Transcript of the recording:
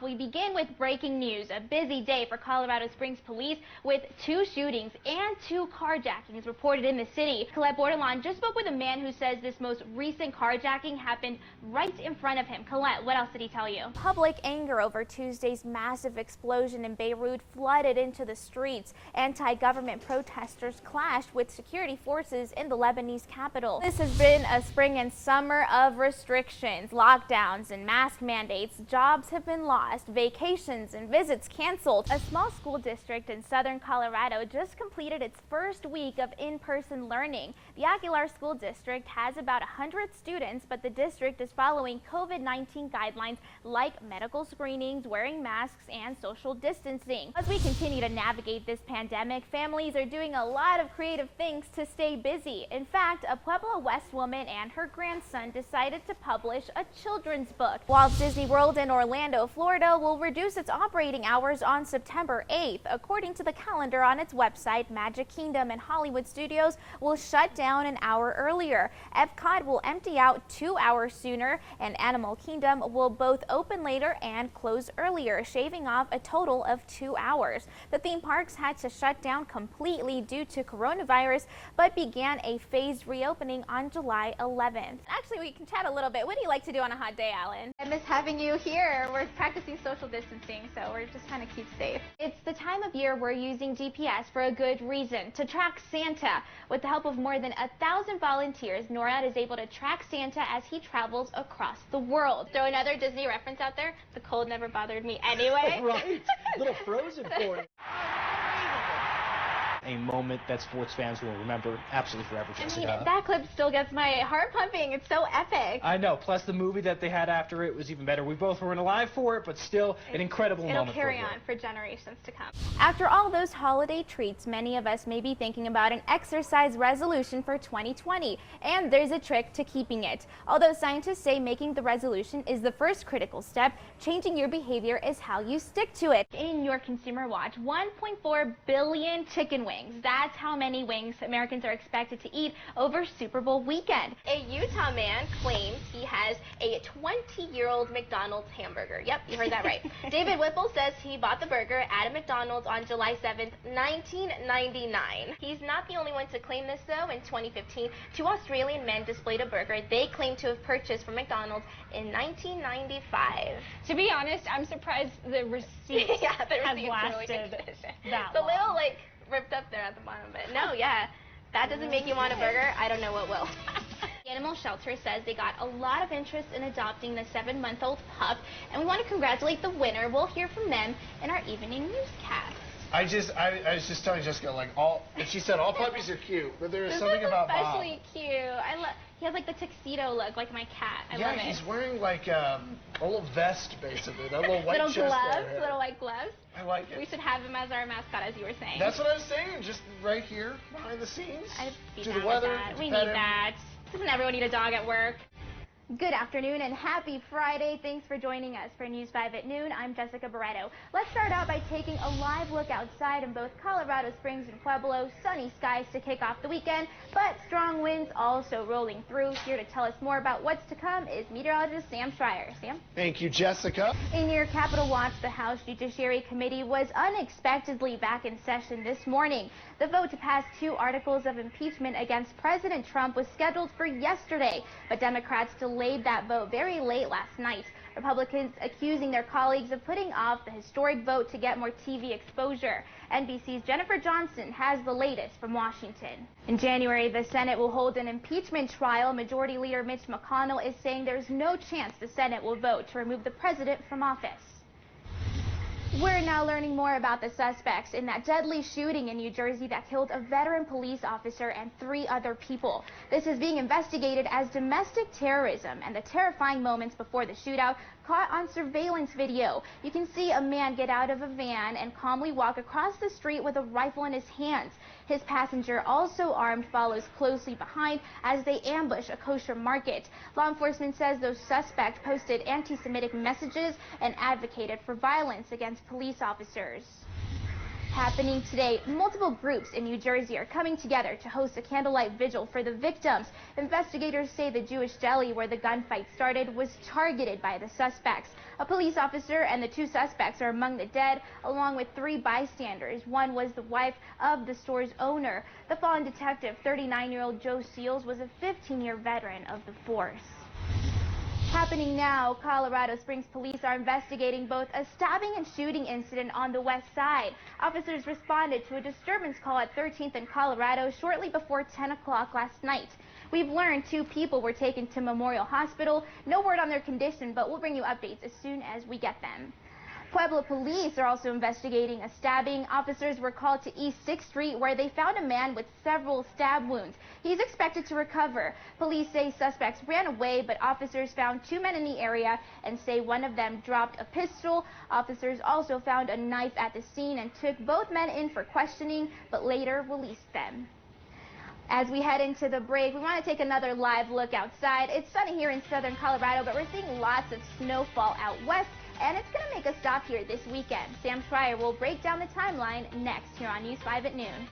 We begin with breaking news. A busy day for Colorado Springs police with 2 shootings and 2 carjackings reported in the city. Colette Bordelon just spoke with a man who says this most recent carjacking happened right in front of him. Colette, what else did he tell you? Public anger over Tuesday's massive explosion in Beirut flooded into the streets. Anti-government protesters clashed with security forces in the Lebanese capital. This has been a spring and summer of restrictions, lockdowns, and mask mandates. Jobs have been lost, vacations and visits canceled. A small school district in southern Colorado just completed its first week of in-person learning. The Aguilar School District has about 100 students, but the district is following COVID-19 guidelines like medical screenings, wearing masks, and social distancing. As we continue to navigate this pandemic, families are doing a lot of creative things to stay busy. In fact, a Pueblo West woman and her grandson decided to publish a children's book. Walt Disney World in Orlando, Florida will reduce its operating hours on September 8th. According to the calendar on its website, Magic Kingdom and Hollywood Studios will shut down an hour earlier. Epcot will empty out 2 hours sooner, and Animal Kingdom will both open later and close earlier, shaving off a total of 2 hours. The theme parks had to shut down completely due to coronavirus, but began a phased reopening on July 11th. Actually, we can chat a little bit. What do you like to do on a hot day, Alan? I miss having you here. We're practicing social distancing, so we're just trying to keep safe. It's the time of year we're using GPS for a good reason, to track Santa. With the help of more than 1,000 volunteers, NORAD is able to track Santa as he travels across the world. Throw another Disney reference out there. The cold never bothered me anyway. Right. Little Frozen for you. A moment that sports fans will remember absolutely forever, Jessica. I mean, that clip still gets my heart pumping. It's so epic. I know. Plus, the movie that they had after it was even better. We both weren't alive for it, but still an incredible moment. It'll carry on for generations to come. After all those holiday treats, many of us may be thinking about an exercise resolution for 2020, and there's a trick to keeping it. Although scientists say making the resolution is the first critical step, changing your behavior is how you stick to it. In your Consumer Watch, 1.4 billion chicken wings. That's how many wings Americans are expected to eat over Super Bowl weekend. A Utah man claims he has a 20-year-old McDonald's hamburger. Yep, you heard that right. David Whipple says he bought the burger at a McDonald's on July 7th, 1999. He's not the only one to claim this, though. In 2015, 2 Australian men displayed a burger they claim to have purchased from McDonald's in 1995. To be honest, I'm surprised the receipt has lasted that long. The little, ripped up there at the bottom of it. No, yeah. That doesn't make you want a burger. I don't know what will. The animal shelter says they got a lot of interest in adopting the 7-month-old pup, and we want to congratulate the winner. We'll hear from them in our evening newscast. I was just telling Jessica, and she said all puppies are cute, but there is something about Bob. Especially cute. He has the tuxedo look, like my cat. I love it. Yeah, he's wearing a little vest, basically. That little white chest gloves, little white gloves. I like it. We should have him as our mascot, as you were saying. That's what I was saying, just right here, behind the scenes. I'd be to down the weather. with that. We need that. Doesn't everyone need a dog at work? Good afternoon and happy Friday. Thanks for joining us for News 5 at noon. I'm Jessica Barreto. Let's start out by taking a live look outside in both Colorado Springs and Pueblo. Sunny skies to kick off the weekend, but strong winds also rolling through. Here to tell us more about what's to come is meteorologist Sam Schreier. Sam? Thank you, Jessica. In your Capitol Watch, the House Judiciary Committee was unexpectedly back in session this morning. The vote to pass 2 articles of impeachment against President Trump was scheduled for yesterday, but Democrats delayed that vote very late last night. Republicans accusing their colleagues of putting off the historic vote to get more TV exposure. NBC's Jennifer Johnson has the latest from Washington. In January, the Senate will hold an impeachment trial. Majority Leader Mitch McConnell is saying there's no chance the Senate will vote to remove the president from office. We're now learning more about the suspects in that deadly shooting in New Jersey that killed a veteran police officer and 3 other people. This is being investigated as domestic terrorism, and the terrifying moments before the shootout caught on surveillance video. You can see a man get out of a van and calmly walk across the street with a rifle in his hands. His passenger, also armed, follows closely behind as they ambush a kosher market. Law enforcement says those suspects posted anti-Semitic messages and advocated for violence against police officers. Happening today, multiple groups in New Jersey are coming together to host a candlelight vigil for the victims. Investigators say the Jewish deli where the gunfight started was targeted by the suspects. A police officer and the 2 suspects are among the dead, along with 3 bystanders. One was the wife of the store's owner. The fallen detective, 39-year-old Joe Seals, was a 15-year veteran of the force. Happening now, Colorado Springs police are investigating both a stabbing and shooting incident on the west side. Officers responded to a disturbance call at 13th and Colorado shortly before 10 o'clock last night. We've learned 2 people were taken to Memorial Hospital. No word on their condition, but we'll bring you updates as soon as we get them. Pueblo police are also investigating a stabbing. Officers were called to East 6th Street where they found a man with several stab wounds. He's expected to recover. Police say suspects ran away, but officers found 2 men in the area and say one of them dropped a pistol. Officers also found a knife at the scene and took both men in for questioning, but later released them. As we head into the break, we want to take another live look outside. It's sunny here in southern Colorado, but we're seeing lots of snowfall out west. And it's going to make a stop here this weekend. Sam Schreier will break down the timeline next here on News 5 at noon.